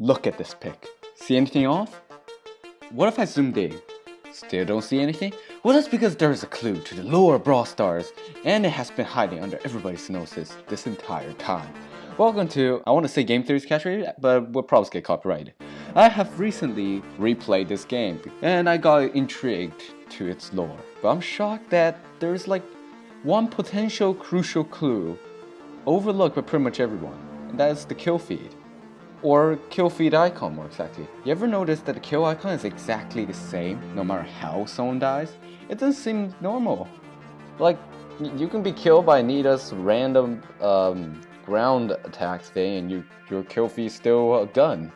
Look at this pic. See anything off? What if I zoomed in? Still don't see anything? Well, that's because there's a clue to the lore of Brawl Stars, and it has been hiding under everybody's noses this entire time. Welcome to, I want to say Game Theory's Catch Rate, but we'll probably get copyrighted. I have recently replayed this game, and I got intrigued to its lore. But I'm shocked that there's like one potential crucial clue overlooked by pretty much everyone, and that is the kill feed. Or kill feed icon, more exactly. You ever notice that the kill icon is exactly the same no matter how someone dies? It doesn't seem normal. Like, you can be killed by Nita's random ground attack thing and your kill feed is still a gun.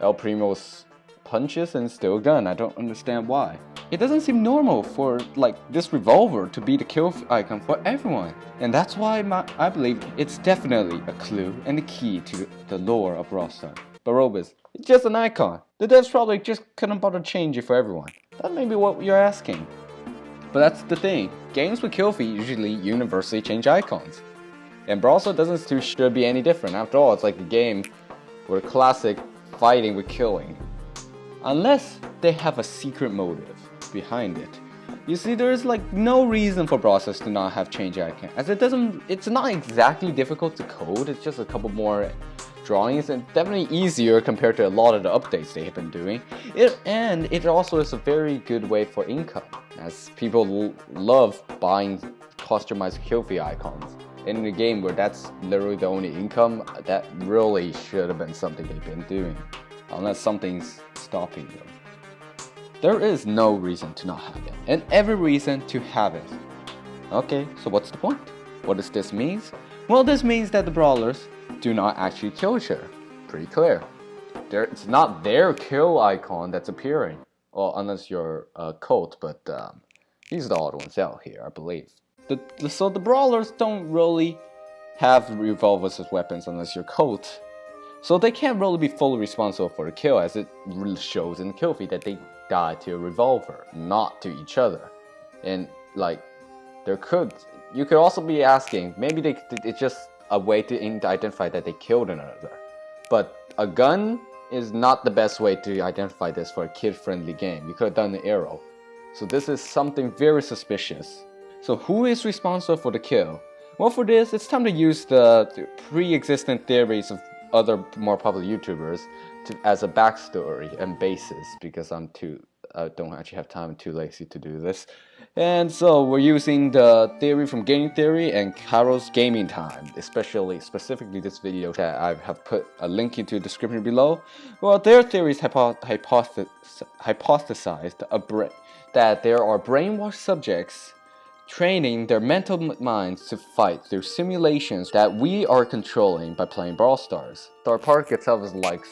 El Primo's punches and still a gun. I don't understand why. It doesn't seem normal for like this revolver to be the kill icon for everyone. And that's why I believe it's definitely a clue and a key to the lore of Brawl Stars. But Robus, it's just an icon. The devs probably just couldn't bother to change it for everyone. That may be what you're asking. But that's the thing. Games with kill feed usually universally change icons. And Brawl Stars doesn't should be any different. After all, it's like a game with a classic fighting with killing. Unless they have a secret motive behind it. You see, there's like no reason for Brawl Stars to not have change icon, as it's not exactly difficult to code. It's just a couple more drawings and definitely easier compared to a lot of the updates they have been doing. It also is a very good way for income, as people love buying customized kill feed icons. In a game where that's literally the only income, that really should have been something they've been doing, unless something's stopping them. There is no reason to not have it, and every reason to have it. Okay, so what's the point? What does this mean? Well, this means that the brawlers do not actually kill each other. Pretty clear. It's not their kill icon that's appearing. Well, unless you're a cult, but these are the odd ones out here, I believe. So the brawlers don't really have revolvers as weapons unless you're cult. So they can't really be fully responsible for the kill, as it shows in the kill feed that they die to a revolver, not to each other. And like, you could also be asking, maybe it's just a way to identify that they killed another. But a gun is not the best way to identify this for a kid-friendly game. You could have done an arrow. So this is something very suspicious. So who is responsible for the kill? Well, for this, it's time to use the pre-existent theories of other more popular YouTubers as a backstory and basis, because I don't actually have time, I'm too lazy to do this. And so we're using the theory from Game Theory and Carol's Gaming Time, specifically this video that I have put a link into the description below. Well, their theories hypothesized that there are brainwashed subjects training their mental minds to fight through simulations that we are controlling by playing Brawl Stars. Star Park itself is like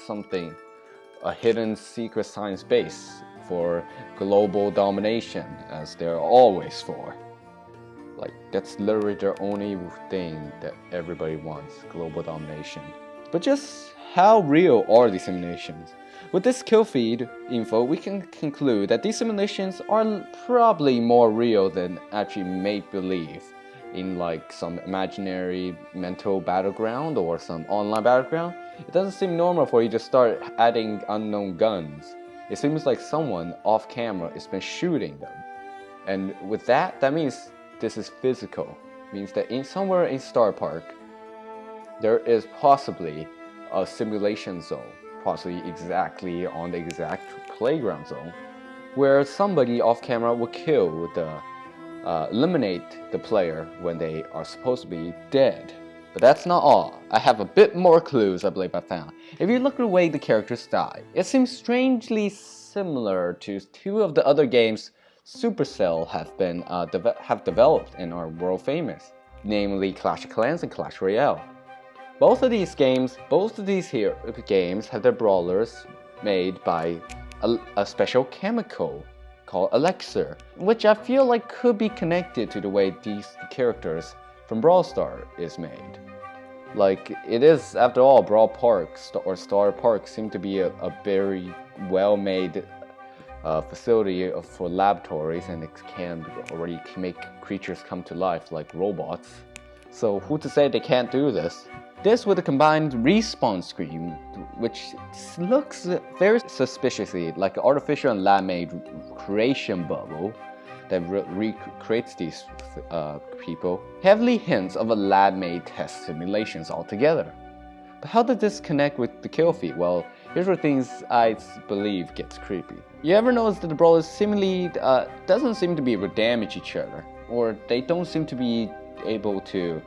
a hidden secret science base for global domination, as they're always for. Like, that's literally their only thing that everybody wants, global domination. But just how real are these simulations? With this kill feed info, we can conclude that these simulations are probably more real than actually make-believe in like some imaginary mental battleground or some online battleground. It doesn't seem normal for you to start adding unknown guns. It seems like someone off camera has been shooting them. And with that means this is physical. It means that somewhere in Star Park, there is possibly a simulation zone, possibly exactly on the exact playground zone, where somebody off camera will eliminate the player when they are supposed to be dead. But that's not all. I have a bit more clues I believe I found. If you look at the way the characters die, it seems strangely similar to two of the other games Supercell have developed and are world famous, namely Clash of Clans and Clash Royale. Both of these games have their brawlers made by a special chemical called elixir, which I feel like could be connected to the way these characters from Brawl Stars is made. Like, it is, after all, Brawl Park or Star Park seem to be a very well-made facility for laboratories, and it can already make creatures come to life like robots. So who to say they can't do this? This with a combined respawn which looks very suspiciously like an artificial and lab-made creation bubble that recreates these people, heavily hints of a lab-made test simulations altogether. But how did this connect with the kill feed? Well, here's where things I believe gets creepy. You ever notice that the brawlers seemingly doesn't seem to be able to damage each other, or they don't seem to be able to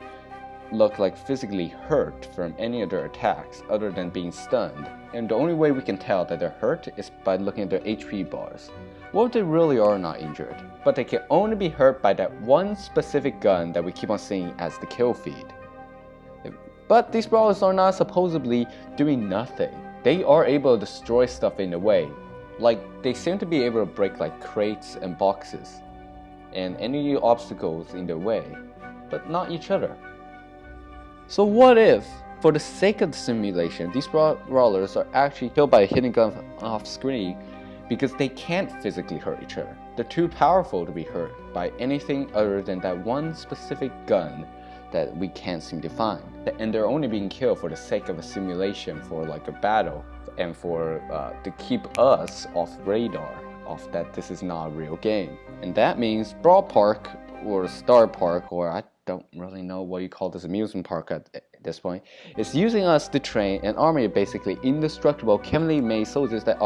look like physically hurt from any of their attacks other than being stunned. And the only way we can tell that they're hurt is by looking at their HP bars. What if they really are not injured, but they can only be hurt by that one specific gun that we keep on seeing as the kill feed? But these brawlers are not supposedly doing nothing. They are able to destroy stuff in a way. Like, they seem to be able to break like crates and boxes and any obstacles in their way, but not each other. So what if, for the sake of the simulation, these brawlers are actually killed by a hidden gun off screen because they can't physically hurt each other? They're too powerful to be hurt by anything other than that one specific gun that we can't seem to find. And they're only being killed for the sake of a simulation, for like a battle, and for to keep us off radar of that this is not a real game. And that means Brawl Park or Star Park, or I don't really know what you call this amusement park at this point, is using us to train an army of basically indestructible, chemically made soldiers that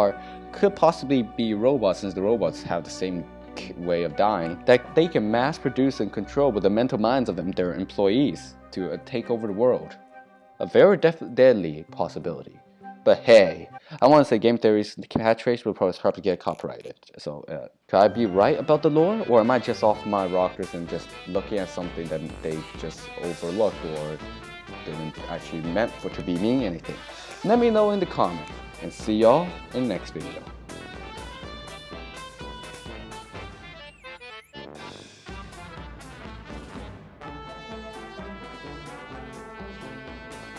could possibly be robots, since the robots have the same way of dying, that they can mass produce and control with the mental minds of their employees to take over the world. A very deadly possibility. But hey, I want to say Game Theory's catchphrase will probably get copyrighted. So could I be right about the lore, or am I just off my rockers and just looking at something that they just overlooked or didn't actually meant for to be meaning anything? Let me know in the comments, and see y'all in the next video.